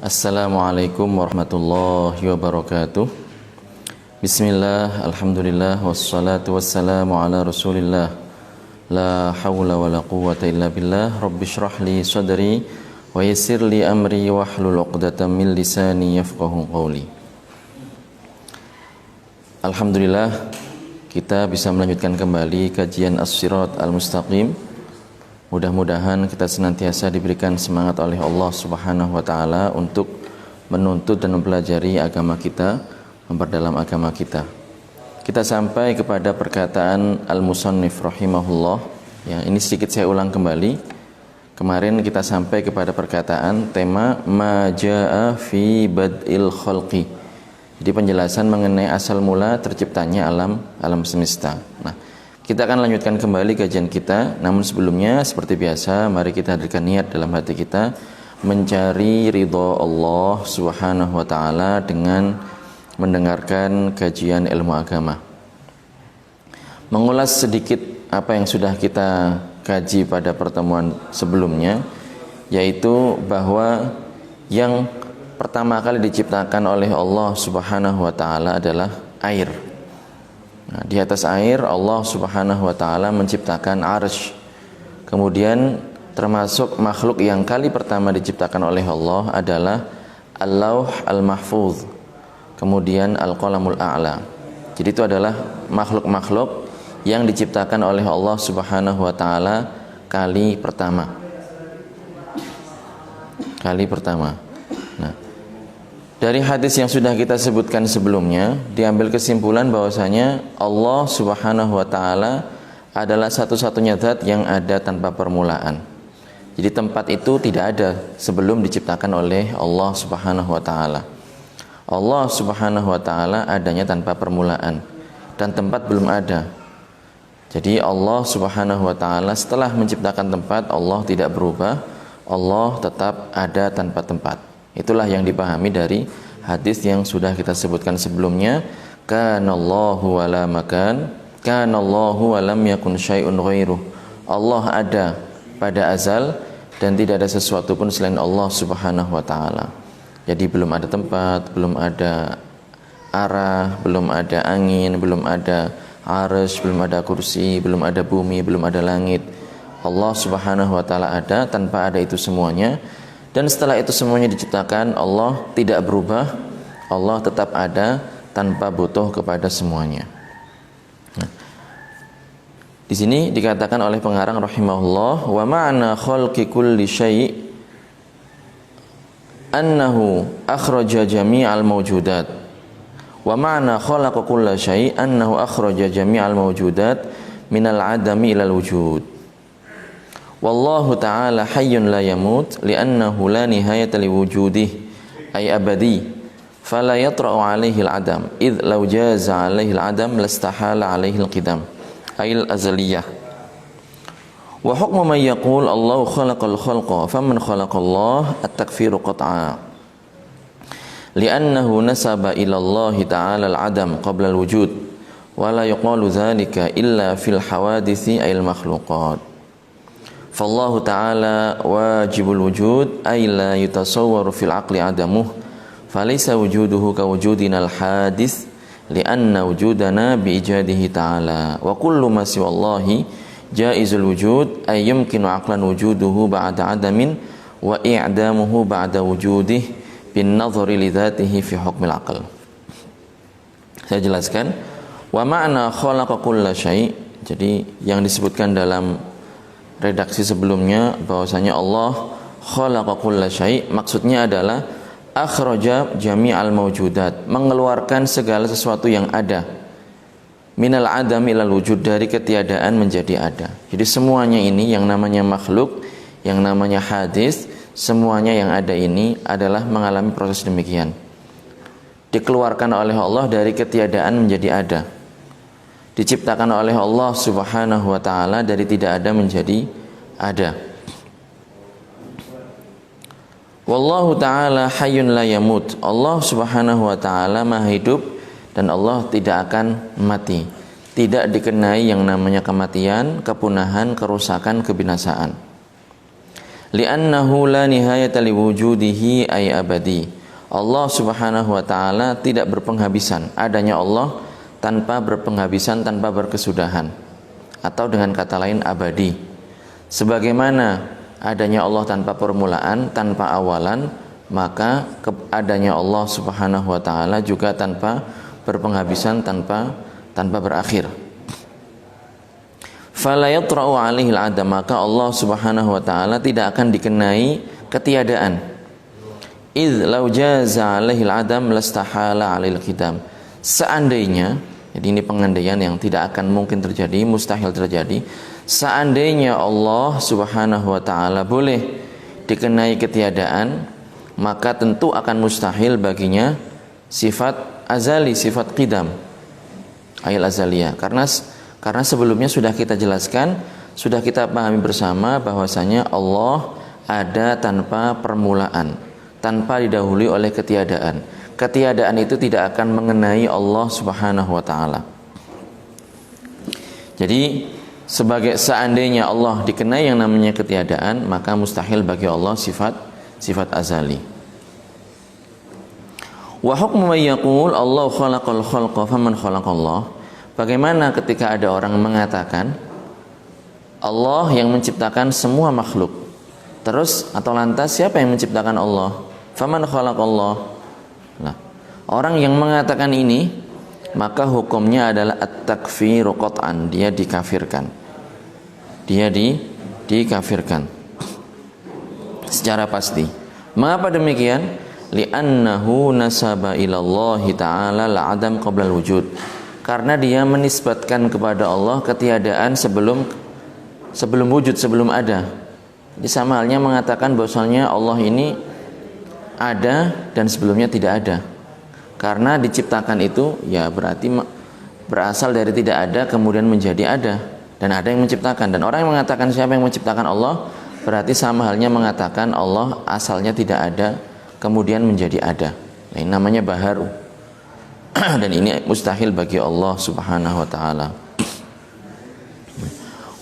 Assalamualaikum warahmatullahi wabarakatuh. Bismillah, alhamdulillah, wassalatu wassalamu ala rasulillah. La hawla wa la quwwata illa billah. Rabbi shrah li sadri wa yassir li amri wahlul 'uqdatam min lisani yafqahu qawli. Alhamdulillah, kita bisa melanjutkan kembali kajian As-Sirat Al-Mustaqim. Mudah-mudahan kita senantiasa diberikan semangat oleh Allah Subhanahu wa taala untuk menuntut dan mempelajari agama kita, memperdalam agama kita. Kita sampai kepada perkataan Al-Musannif rahimahullah. Ya, ini sedikit saya ulang kembali. Kemarin kita sampai kepada perkataan tema ma jaa fi bad'il khalqi. Jadi penjelasan mengenai asal mula terciptanya alam semesta. Nah, kita akan lanjutkan kembali kajian kita. Namun sebelumnya seperti biasa, mari kita hadirkan niat dalam hati kita mencari ridha Allah Subhanahu wa taala dengan mendengarkan kajian ilmu agama. Mengulas sedikit apa yang sudah kita kaji pada pertemuan sebelumnya, yaitu bahwa yang pertama kali diciptakan oleh Allah Subhanahu wa taala adalah air. Nah, di atas air Allah Subhanahu wa taala menciptakan arsy. Kemudian termasuk makhluk yang kali pertama diciptakan oleh Allah adalah Al-Lauh Al-Mahfuz. Kemudian Al-Qalamul A'la. Jadi itu adalah makhluk-makhluk yang diciptakan oleh Allah Subhanahu wa taala kali pertama. Nah, dari hadis yang sudah kita sebutkan sebelumnya, diambil kesimpulan bahwasanya Allah Subhanahu wa taala adalah satu-satunya zat yang ada tanpa permulaan. Jadi tempat itu tidak ada sebelum diciptakan oleh Allah Subhanahu wa taala. Allah Subhanahu wa taala adanya tanpa permulaan dan tempat belum ada. Jadi Allah Subhanahu wa taala setelah menciptakan tempat, Allah tidak berubah. Allah tetap ada tanpa tempat. Itulah yang dipahami dari hadis yang sudah kita sebutkan sebelumnya. Kanallahu wa la makan, kanallahu wa lam yakun syai'un ghairuh. Allah ada pada azal dan tidak ada sesuatu pun selain Allah Subhanahu wa taala. Jadi belum ada tempat, belum ada arah, belum ada angin, belum ada arsy, belum ada kursi, belum ada bumi, belum ada langit. Allah Subhanahu wa taala ada tanpa ada itu semuanya. Dan setelah itu semuanya diciptakan, Allah tidak berubah. Allah tetap ada tanpa butuh kepada semuanya. Nah, di sini dikatakan oleh pengarang rahimahullah, wa ma'na khalqi kulli syai' annahu akhraja jami'al mawjudat. Wa ma'na khalaqa kulla syai' annahu akhraja jami'al mawjudat minal 'adami ilal wujud. Wallahu ta'ala hayyun la yamut li'annahu la nihayata liwujudihi ay abadi fala yatra'u 'alaihi al-'adam idh law jaza 'alaihi al-'adam lastahala 'alaihi al-qidam ay al-azaliyah. Wa hukmu man yaqul Allahu khalaqal khalqa faman khalaqallah at-takfiru qat'a li'annahu nasaba ila Allah ta'ala al-'adam qabla al-wujud wa la yuqalu dhalika illa fil hawadisi ay al-makhluqat. Fallahu ta'ala wajibul wujud ay la yutasawwaru fil aqli adamuh falaysa wujuduhu ka wujudina al-hadis li'anna wujudana biijadihi ta'ala wa kullu ma siwallahi jaizul wujud ay yumkinu aqlan wujuduhu ba'da adamin wa i'damuhu ba'da wujudih bin nadhari li dhatihi fi hukmil aql. Saya jelaskan wa ma'na khalaqa kulla syai'. Jadi yang disebutkan dalam redaksi sebelumnya bahwasanya Allah khalaqa kulla syai', maksudnya adalah akhraja jami'al mawjudat, mengeluarkan segala sesuatu yang ada, minal adami ilal wujud, dari ketiadaan menjadi ada. Jadi semuanya ini yang namanya makhluk, yang namanya hadis, semuanya yang ada ini adalah mengalami proses demikian. Dikeluarkan oleh Allah dari ketiadaan menjadi ada. Diciptakan oleh Allah Subhanahu wa taala dari tidak ada menjadi ada. Wallahu ta'ala hayyun la yamut. Allah Subhanahu wa taala Maha hidup dan Allah tidak akan mati. Tidak dikenai yang namanya kematian, kepunahan, kerusakan, kebinasaan. li'annahu la nihayata liwujudihi ay abadi. Allah Subhanahu wa taala tidak berpenghabisan. Adanya Allah tanpa berpenghabisan, tanpa berkesudahan. Atau dengan kata lain abadi. Sebagaimana adanya Allah tanpa permulaan, tanpa awalan, maka adanya Allah Subhanahu wa taala juga tanpa berpenghabisan, tanpa berakhir. Fala yatra'u 'alaihi al-'adam, maka Allah Subhanahu wa taala tidak akan dikenai ketiadaan. Idz law jaza 'alaihi al-'adam lastahala 'alail qidam. Seandainya, jadi ini pengandaian yang tidak akan mungkin terjadi, mustahil terjadi. Seandainya Allah Subhanahu wa taala boleh dikenai ketiadaan, maka tentu akan mustahil baginya sifat azali, sifat qidam, ayat azaliyah. Karena sebelumnya sudah kita jelaskan, sudah kita pahami bersama bahwasanya Allah ada tanpa permulaan, tanpa didahului oleh ketiadaan. Ketiadaan itu tidak akan mengenai Allah Subhanahu wa taala. Jadi seandainya Allah dikenai yang namanya ketiadaan, maka mustahil bagi Allah sifat azali. Wa hukmu may yaqul Allah khalaqal khalqa faman khalaqallah. Bagaimana ketika ada orang mengatakan Allah yang menciptakan semua makhluk. Terus atau lantas siapa yang menciptakan Allah? Faman khalaqallah. Nah, orang yang mengatakan ini, maka hukumnya adalah at-takfiru qat'an, dia dikafirkan. Dia dikafirkan secara pasti. Mengapa demikian? Li'annahu nasaba ilallahi ta'ala la'adam qabla wujud. Karena dia menisbatkan kepada Allah ketiadaan sebelum wujud, sebelum ada. Jadi sama halnya mengatakan bahwasanya Allah ini ada dan sebelumnya tidak ada. Karena diciptakan itu ya berarti berasal dari tidak ada kemudian menjadi ada, dan ada yang menciptakan. Dan orang yang mengatakan siapa yang menciptakan Allah, berarti sama halnya mengatakan Allah asalnya tidak ada kemudian menjadi ada. Nah, ini namanya baharu. Dan ini mustahil bagi Allah Subhanahu wa taala.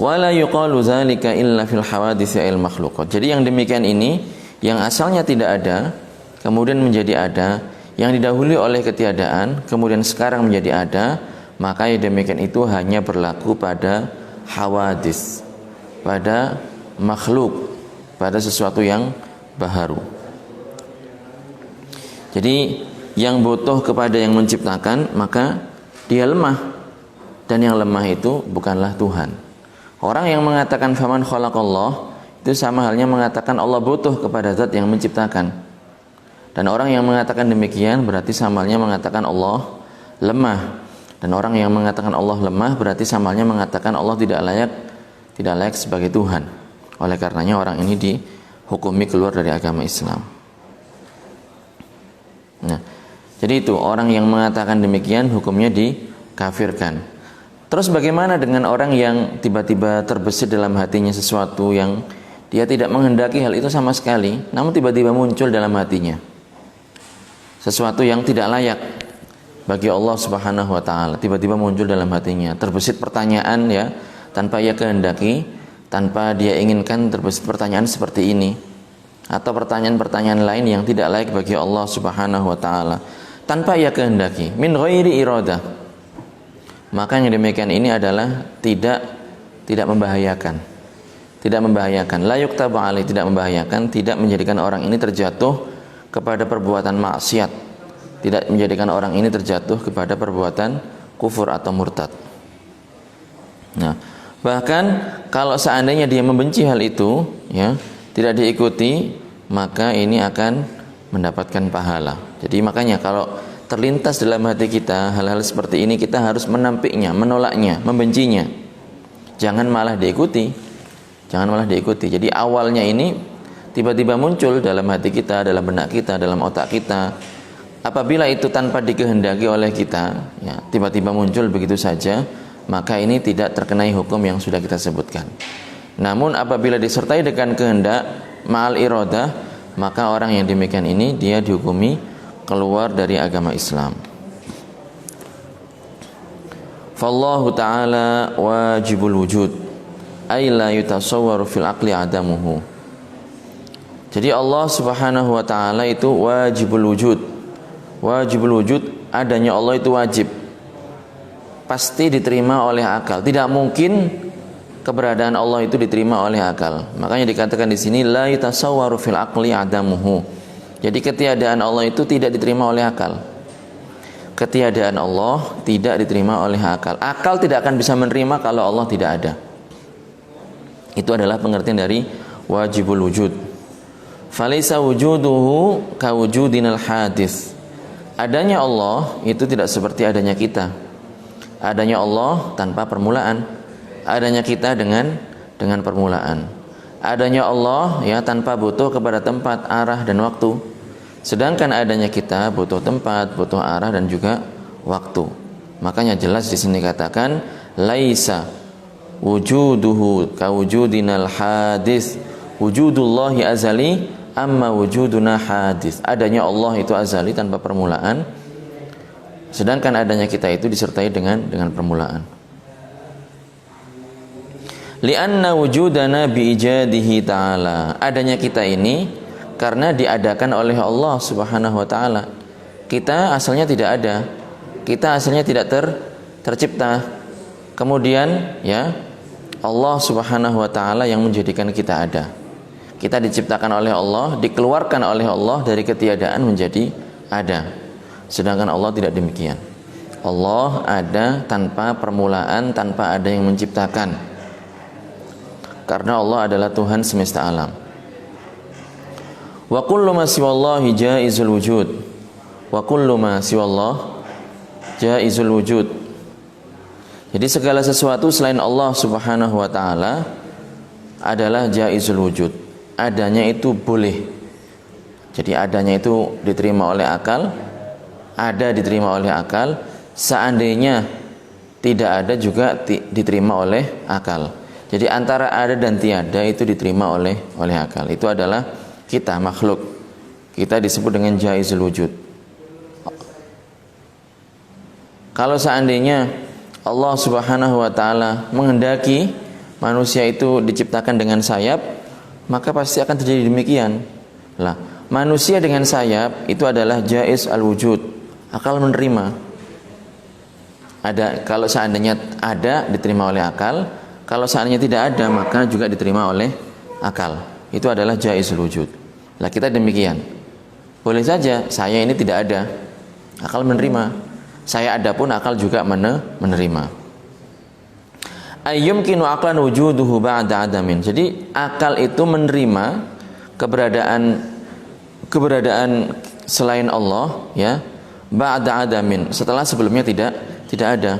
Wala yuqalu dzalika illa fil hawadits al makhluqat. Jadi yang demikian ini, yang asalnya tidak ada kemudian menjadi ada, yang didahului oleh ketiadaan kemudian sekarang menjadi ada, maka yang demikian itu hanya berlaku pada hawadits, pada makhluk, pada sesuatu yang baharu. Jadi yang butuh kepada yang menciptakan, maka dia lemah, dan yang lemah itu bukanlah Tuhan. Orang yang mengatakan faman khalaqallah itu sama halnya mengatakan Allah butuh kepada zat yang menciptakan. Dan orang yang mengatakan demikian berarti sama halnya mengatakan Allah lemah. Dan orang yang mengatakan Allah lemah berarti sama halnya mengatakan Allah tidak layak sebagai Tuhan. Oleh karenanya orang ini dihukumi keluar dari agama Islam. Nah, jadi itu orang yang mengatakan demikian hukumnya dikafirkan. Terus bagaimana dengan orang yang tiba-tiba terbesit dalam hatinya sesuatu yang dia tidak menghendaki hal itu sama sekali, namun tiba-tiba muncul dalam hatinya sesuatu yang tidak layak bagi Allah Subhanahu wa taala, tiba-tiba muncul dalam hatinya, terbesit pertanyaan ya, tanpa ia kehendaki, tanpa dia inginkan, terbesit pertanyaan seperti ini, atau pertanyaan-pertanyaan lain yang tidak layak bagi Allah Subhanahu wa taala, tanpa ia kehendaki, min ghairi iradah. Maka yang demikian ini adalah tidak membahayakan. Tidak membahayakan, la yuktabu alaihi, tidak membahayakan, tidak menjadikan orang ini terjatuh kepada perbuatan maksiat, tidak menjadikan orang ini terjatuh kepada perbuatan kufur atau murtad. Nah, bahkan kalau seandainya dia membenci hal itu, ya, tidak diikuti, maka ini akan mendapatkan pahala. Jadi makanya kalau terlintas dalam hati kita hal-hal seperti ini, kita harus menampiknya, menolaknya, membencinya. Jangan malah diikuti. Jadi awalnya ini tiba-tiba muncul dalam hati kita, dalam benak kita, dalam otak kita. Apabila itu tanpa dikehendaki oleh kita, ya, tiba-tiba muncul begitu saja, maka ini tidak terkenai hukum yang sudah kita sebutkan. Namun apabila disertai dengan kehendak ma'al iradah, maka orang yang demikian ini dia dihukumi keluar dari agama Islam. Fallahu ta'ala wajibul wujud, ay la yutasawwaru fil aqli adamuhu. Jadi Allah Subhanahu wa taala itu wajibul wujud. Wajibul wujud, adanya Allah itu wajib. Pasti diterima oleh akal. Tidak mungkin keberadaan Allah itu diterima oleh akal. Makanya dikatakan di sini la yatasawwaru fil aqli adamuhu. Jadi ketiadaan Allah itu tidak diterima oleh akal. Ketiadaan Allah tidak diterima oleh akal. Akal tidak akan bisa menerima kalau Allah tidak ada. Itu adalah pengertian dari wajibul wujud. Falaisa wujuduhu kawujudinal hadis. Adanya Allah itu tidak seperti adanya kita. Adanya Allah tanpa permulaan. Adanya kita dengan permulaan. Adanya Allah ya tanpa butuh kepada tempat, arah dan waktu. Sedangkan adanya kita butuh tempat, butuh arah dan juga waktu. Makanya jelas di sini katakan laisa wujuduhu kawujudinal hadis. Wujudullahi azali amma wujuduna hadis. Adanya Allah itu azali tanpa permulaan. Sedangkan adanya kita itu disertai dengan permulaan. Lianna wujudana biijadihi ta'ala. Adanya kita ini karena diadakan oleh Allah Subhanahu wa taala. Kita asalnya tidak ada. Kita asalnya tidak tercipta. Kemudian ya Allah Subhanahu wa taala yang menjadikan kita ada. Kita diciptakan oleh Allah, dikeluarkan oleh Allah dari ketiadaan menjadi ada. Sedangkan Allah tidak demikian. Allah ada tanpa permulaan, tanpa ada yang menciptakan. Karena Allah adalah Tuhan semesta alam. Wa kullu ma siwallahi jaizul wujud. Wa kullu ma siwallah jaizul wujud. Jadi segala sesuatu selain Allah Subhanahu wa taala adalah jaizul wujud. Adanya itu boleh. Jadi adanya itu diterima oleh akal, ada diterima oleh akal, seandainya tidak ada juga diterima oleh akal. Jadi antara ada dan tiada itu diterima oleh akal. Itu adalah kita, makhluk. Kita disebut dengan jaizul wujud. Kalau seandainya Allah Subhanahu wa taala menghendaki manusia itu diciptakan dengan sayap, maka pasti akan terjadi demikian. Lah, manusia dengan sayap itu adalah jaiz al-wujud. Akal menerima. Ada, kalau seandainya ada diterima oleh akal, kalau seandainya tidak ada maka juga diterima oleh akal. Itu adalah jaizul wujud. Lah kita demikian. Boleh saja saya ini tidak ada, akal menerima. Saya ada pun akal juga menerima. Ayyumkinu aqlan wujuduhu ba'da adamin. Jadi akal itu menerima keberadaan selain Allah ya, ba'da adamin, setelah sebelumnya tidak ada.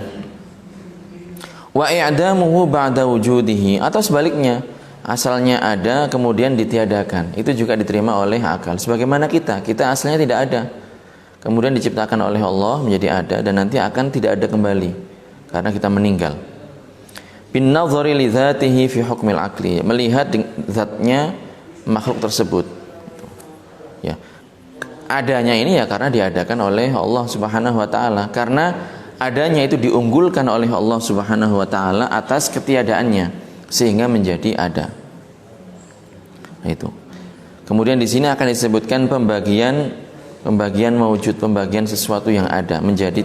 Wa i'damuhu ba'da wujudihi, atau sebaliknya, asalnya ada kemudian ditiadakan. Itu juga diterima oleh akal. Sebagaimana kita asalnya tidak ada, kemudian diciptakan oleh Allah menjadi ada, dan nanti akan tidak ada kembali karena kita meninggal. Bin nadhari li dzatihi fi hukmil aqli, melihat zatnya makhluk tersebut. Ya. Adanya ini ya karena diadakan oleh Allah Subhanahu wa taala, karena adanya itu diunggulkan oleh Allah Subhanahu wa taala atas ketiadaannya sehingga menjadi ada. Itu. Kemudian di sini akan disebutkan pembagian mawujud, pembagian sesuatu yang ada menjadi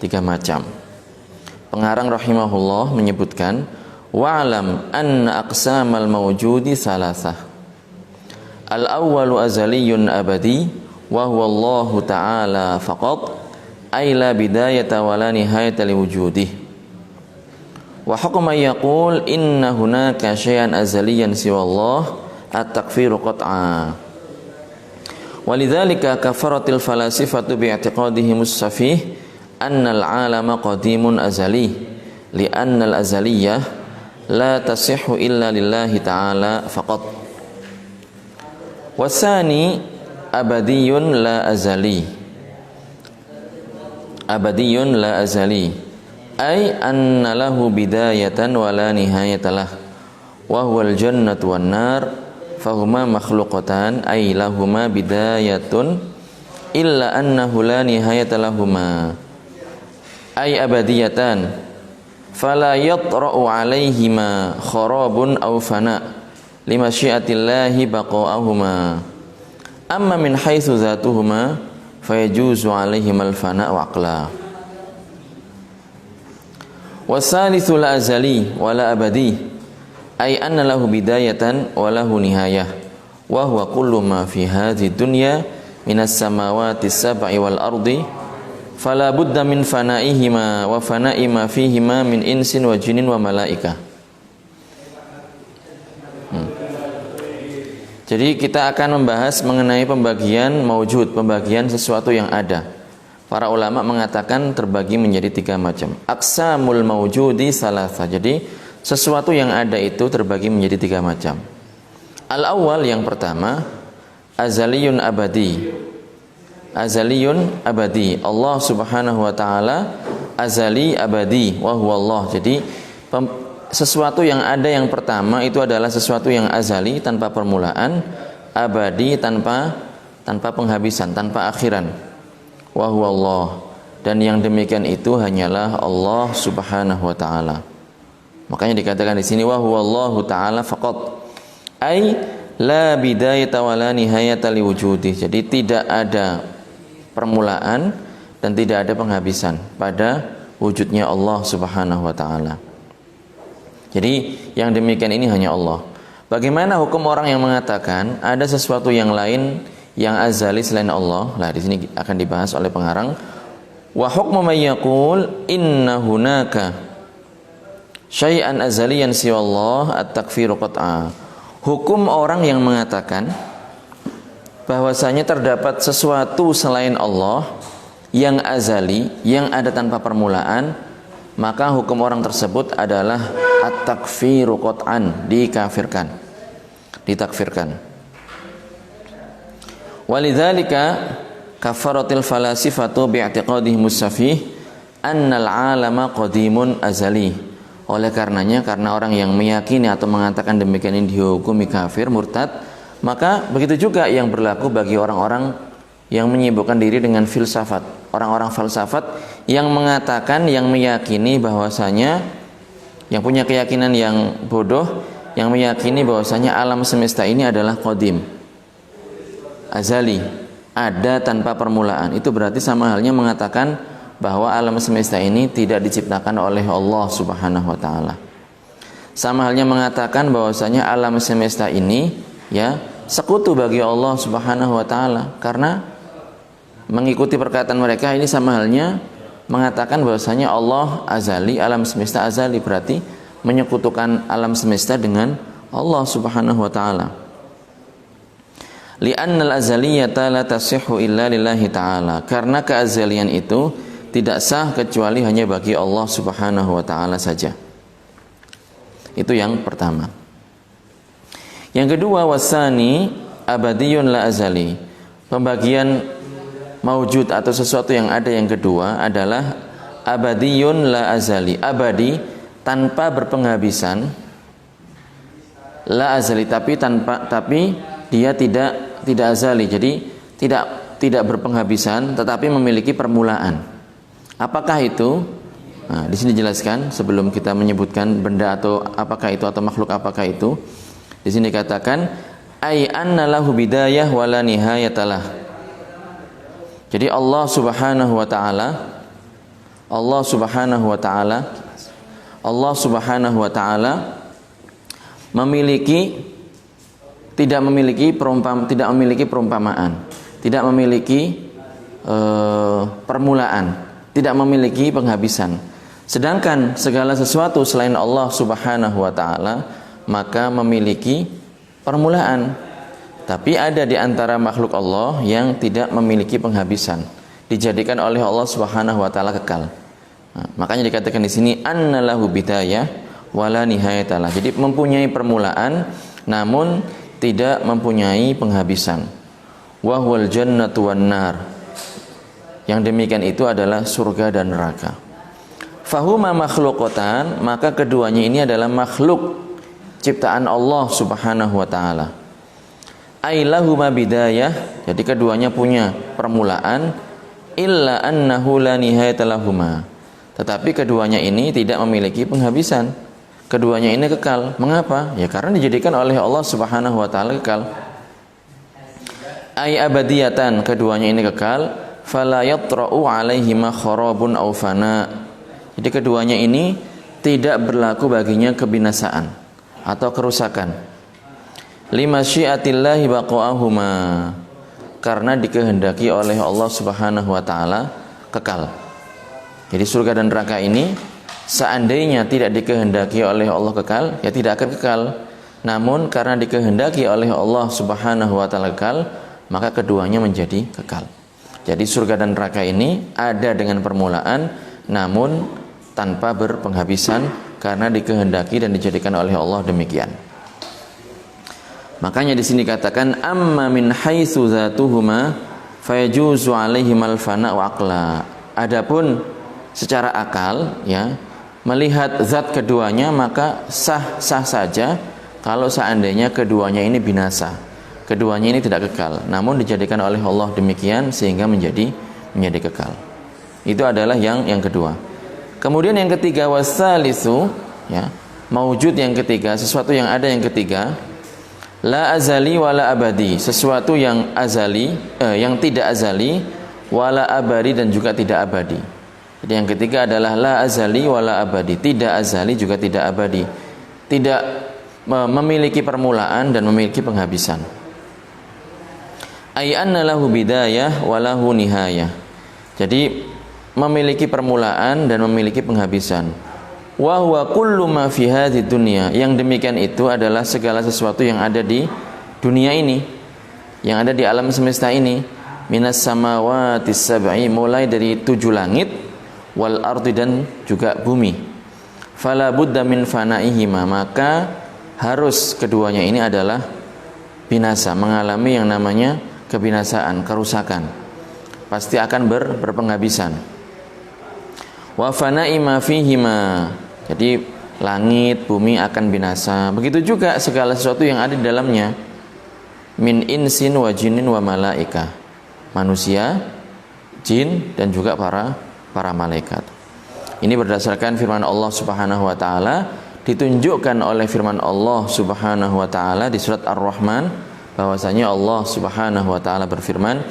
tiga macam. Pengarang rahimahullah menyebutkan wa'lam anna aqsamal mawjudi salasah. Al-awwalu azaliyun abadi wa huwa Allah ta'ala faqat ay la bidayata wa la nihayata liwujudih. Wa hukma yaqul inna hunaka syai'an azaliyan siwa Allah at-takfiru qat'a. Walidzalika kafaratil falasifatu bi'i'tiqadihimus safih annal 'alama qadimun azali li'annal azaliyah la tasihhu illa lillahi ta'ala faqat. Wasani abadiyun la azali. Abadiyun la azali ay anna lahu bidayatan wa la nihayatalah wa huwal jannatu wan nar fahuma makhluqatan ay lahuma bidayatun illa annahu la nihayata lahuma ay abadiyatan fala yatra'u alaihima kharabun aw fana limasyiatillahi baqa'ahuma. Amma min haitsu zatuhuma fayajuzu alaihimal fana' wa aqla. Wasalitsu la azali wa la abadi, ay anna lahu bidayatan wa lahu nihayah, wa huwa kullu ma fi hadhihi dunya minas samawati sab'i wal ardi fala budda min fana'ihima wa fana'i ma fihima min insin wa jinin wa malaika. Jadi kita akan membahas mengenai pembagian maujud, pembagian sesuatu yang ada. Para ulama mengatakan terbagi menjadi 3 macam. Aqsamul maujudi salasa. Jadi sesuatu yang ada itu terbagi menjadi 3 macam. Al-awwal, yang pertama, azaliyun abadi. Azaliyun abadi. Allah Subhanahu wa taala azali abadi wa huwa Allah. Jadi sesuatu yang ada yang pertama itu adalah sesuatu yang azali, tanpa permulaan, abadi, tanpa penghabisan, tanpa akhiran. Wa huwa Allah, dan yang demikian itu hanyalah Allah Subhanahu wa taala. Makanya dikatakan di sini wa huwa Allahu taala faqat. Ai la bidayata wa la nihayata liwujudi. Jadi tidak ada permulaan dan tidak ada penghabisan pada wujudnya Allah Subhanahu wa taala. Jadi yang demikian ini hanya Allah. Bagaimana hukum orang yang mengatakan ada sesuatu yang lain yang azali selain Allah? Lah di sini akan dibahas oleh pengarang. Wa hukmu may yaqul inna hunaka syai'an azaliyan siwa Allah at-takfiru qat'a. Hukum orang yang mengatakan bahwasanya terdapat sesuatu selain Allah yang azali, yang ada tanpa permulaan, maka hukum orang tersebut adalah at-takfiru qat'an, dikafirkan, ditakfirkan. Walidzalika kafaratil falasifatu bi'tiqadihim as-safih annal 'alama qadimun azali. Oleh karenanya, karena orang yang meyakini atau mengatakan demikian ini dihukumi kafir, murtad, maka begitu juga yang berlaku bagi orang-orang yang menyibukkan diri dengan filsafat. Orang-orang falsafat yang mengatakan, yang meyakini bahwasanya, yang punya keyakinan yang bodoh, yang meyakini bahwasanya alam semesta ini adalah qadim, azali, ada tanpa permulaan. Itu berarti sama halnya mengatakan bahwa alam semesta ini tidak diciptakan oleh Allah Subhanahu wa taala. Sama halnya mengatakan bahwasanya alam semesta ini ya sekutu bagi Allah Subhanahu wa taala. Karena mengikuti perkataan mereka ini sama halnya mengatakan bahwasanya Allah azali, alam semesta azali, berarti menyekutukan alam semesta dengan Allah Subhanahu wa taala. Li'annal azaliyata la tasihhu illa lillahi ta'ala. Karena keazalian itu tidak sah kecuali hanya bagi Allah Subhanahu wa taala saja. Itu yang pertama. Yang kedua, wasani abadiyun la azali. Pembagian maujud atau sesuatu yang ada yang kedua adalah abadiyun la azali. Abadi tanpa berpenghabisan. La azali, tapi dia tidak azali. Jadi tidak berpenghabisan, tetapi memiliki permulaan. Apakah itu? Nah, di sini dijelaskan sebelum kita menyebutkan benda atau apakah itu atau makhluk apakah itu. Di sini dikatakan ay anna lahu bidayah wa la nihayatalah. Jadi Allah Subhanahu wa taala tidak memiliki perumpamaan, tidak memiliki permulaan, tidak memiliki penghabisan. Sedangkan segala sesuatu selain Allah Subhanahu wa taala maka memiliki permulaan. Tapi ada di antara makhluk Allah yang tidak memiliki penghabisan, dijadikan oleh Allah Subhanahu wa taala kekal. Nah, makanya dikatakan di sini annalahu bidayah wala nihayatalah. Jadi mempunyai permulaan namun tidak mempunyai penghabisan. Wa huwal jannatu wan nar. Yang demikian itu adalah surga dan neraka. Fahuma makhluqatan, maka keduanya ini adalah makhluk ciptaan Allah Subhanahu wa taala. Ailahuma bidayah, jadi keduanya punya permulaan, illa annahu la nihayata lahuma. Tetapi keduanya ini tidak memiliki penghabisan. keduanya ini kekal. Mengapa? Ya karena dijadikan oleh Allah Subhanahu wa taala kekal. Ay abadiyatan, keduanya ini kekal. Fala yatra'u alaihima kharabun aw fana. Jadi keduanya ini tidak berlaku baginya kebinasaan atau kerusakan. Lima syiatillahi baqa'ahuma, karena dikehendaki oleh Allah Subhanahu wa taala kekal. Jadi surga dan neraka ini seandainya tidak dikehendaki oleh Allah kekal, ya tidak akan kekal. Namun karena dikehendaki oleh Allah Subhanahu wa taala kekal, maka keduanya menjadi kekal. Jadi surga dan neraka ini ada dengan permulaan, namun tanpa berpenghabisan karena dikehendaki dan dijadikan oleh Allah demikian. Makanya di sini katakan amma min haitsu zatuhuma fayajuzu alaihimal fana wa aqla. Adapun secara akal, ya, melihat zat keduanya maka sah-sah saja kalau seandainya keduanya ini binasa. Keduanya ini tidak kekal, namun dijadikan oleh Allah demikian sehingga menjadi kekal. Itu adalah yang kedua. Kemudian yang ketiga wasalisu, ya, maujud yang ketiga, sesuatu yang ada yang ketiga. La azali wala abadi, sesuatu yang azali, yang tidak azali, wala abadi dan juga tidak abadi. Jadi yang ketiga adalah la azali wala abadi, tidak azali juga tidak abadi, tidak memiliki permulaan dan memiliki penghabisan. Ay anna lahu bidayah wa lahu nihayah. Jadi memiliki permulaan dan memiliki penghabisan. Wa huwa kullu ma fi hadhihi dunya, yang demikian itu adalah segala sesuatu yang ada di dunia ini, yang ada di alam semesta ini, minas samawati sab'i, mulai dari 7 langit, wal ardi, dan juga bumi. Fala budda min fanaihima, maka harus keduanya ini adalah binasa, mengalami yang namanya kebinasaan, kerusakan, pasti akan berpenghabisan. Wa fana'i ma fihima, jadi langit, bumi akan binasa. Begitu juga segala sesuatu yang ada di dalamnya. Min insin wa jinin wa malaika, manusia, jin, dan juga para malaikat. Ini berdasarkan firman Allah Subhanahu wa taala, ditunjukkan oleh firman Allah Subhanahu wa taala di surat Ar-Rahman bahwasanya Allah Subhanahu wa taala berfirman,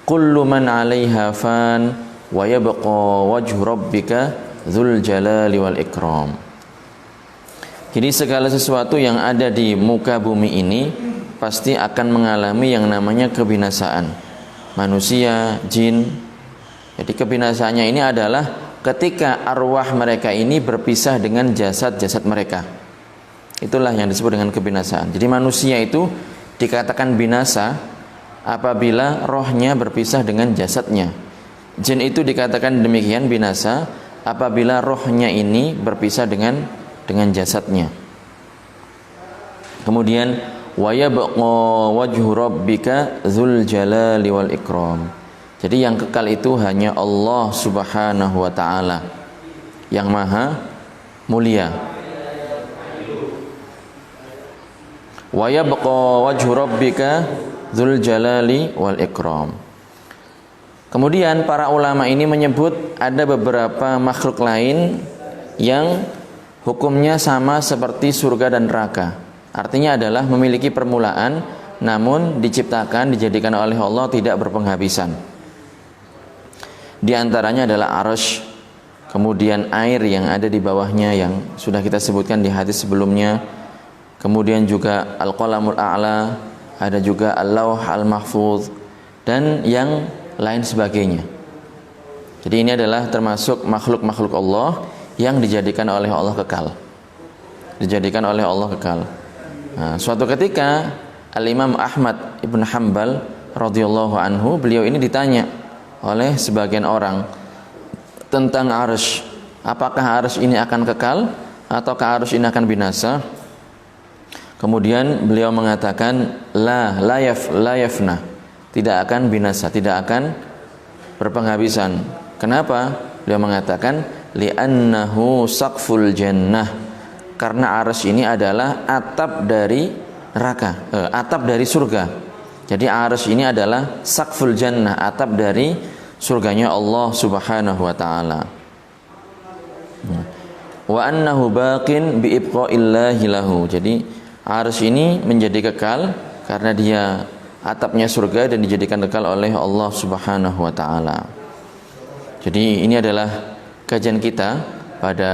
kullu man 'alaiha fan wa yabqa wajhu rabbika dzul jalali wal ikram. Jadi segala sesuatu yang ada di muka bumi ini pasti akan mengalami yang namanya kebinasaan, manusia, jin. Jadi kebinasaannya ini adalah ketika arwah mereka ini berpisah dengan jasad-jasad mereka. Itulah yang disebut dengan kebinasaan. Jadi manusia itu dikatakan binasa apabila rohnya berpisah dengan jasadnya. Jin itu dikatakan demikian binasa apabila rohnya ini berpisah dengan jasadnya. Kemudian wa yabqa wajhu rabbika dzul jalali wal ikram. Jadi yang kekal itu hanya Allah Subhanahu wa taala yang maha mulia. Wa yabqa wajhu rabbika dzul jalali wal ikram. Kemudian para ulama ini menyebut ada beberapa makhluk lain yang hukumnya sama seperti surga dan neraka. Artinya adalah memiliki permulaan, namun diciptakan, dijadikan oleh Allah tidak berpenghabisan. Di antaranya adalah arsy, kemudian air yang ada di bawahnya yang sudah kita sebutkan di hadis sebelumnya, kemudian juga al-qalamul a'la, ada juga al-lauh al-mahfuz, dan yang lain sebagainya. Jadi ini adalah termasuk makhluk-makhluk Allah yang dijadikan oleh Allah kekal. Dijadikan oleh Allah kekal. Nah, suatu ketika Al-Imam Ahmad Ibn Hanbal radhiyallahu anhu, beliau ini ditanya oleh sebagian orang tentang arsy. Apakah arsy ini akan kekal ataukah arsy ini akan binasa? Kemudian beliau mengatakan la yafna. Tidak akan binasa, tidak akan berpenghabisan. Kenapa? Beliau mengatakan li'annahu saqful jannah, karena arsy ini adalah atap dari neraka, atap dari surga. Jadi arsy ini adalah saqful jannah, atap dari surganya Allah Subhanahu wa taala. wa annahu baqin bi ibqa'illahi lahu. Jadi arsy ini menjadi kekal karena dia atapnya surga dan dijadikan kekal oleh Allah Subhanahu wa taala. Jadi ini adalah kajian kita pada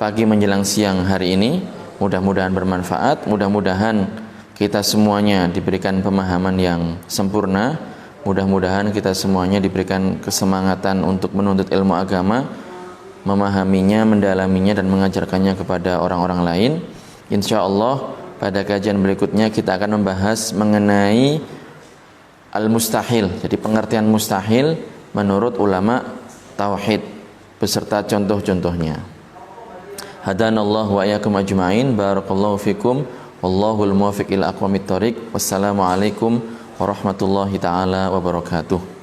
pagi menjelang siang hari ini. Mudah-mudahan bermanfaat, mudah-mudahan kita semuanya diberikan pemahaman yang sempurna, mudah-mudahan kita semuanya diberikan kesemangatan untuk menuntut ilmu agama, memahaminya, mendalaminya dan mengajarkannya kepada orang-orang lain. Insyaallah pada kajian berikutnya kita akan membahas mengenai al-mustahil. Jadi pengertian mustahil menurut ulama tauhid beserta contoh-contohnya. Hadanallahu wa iyyakum ajma'in. Barakallahu fikum. Wallahul muwaffiq ila aqwamit thoriq. Wassalamualaikum warahmatullahi taala wabarakatuh.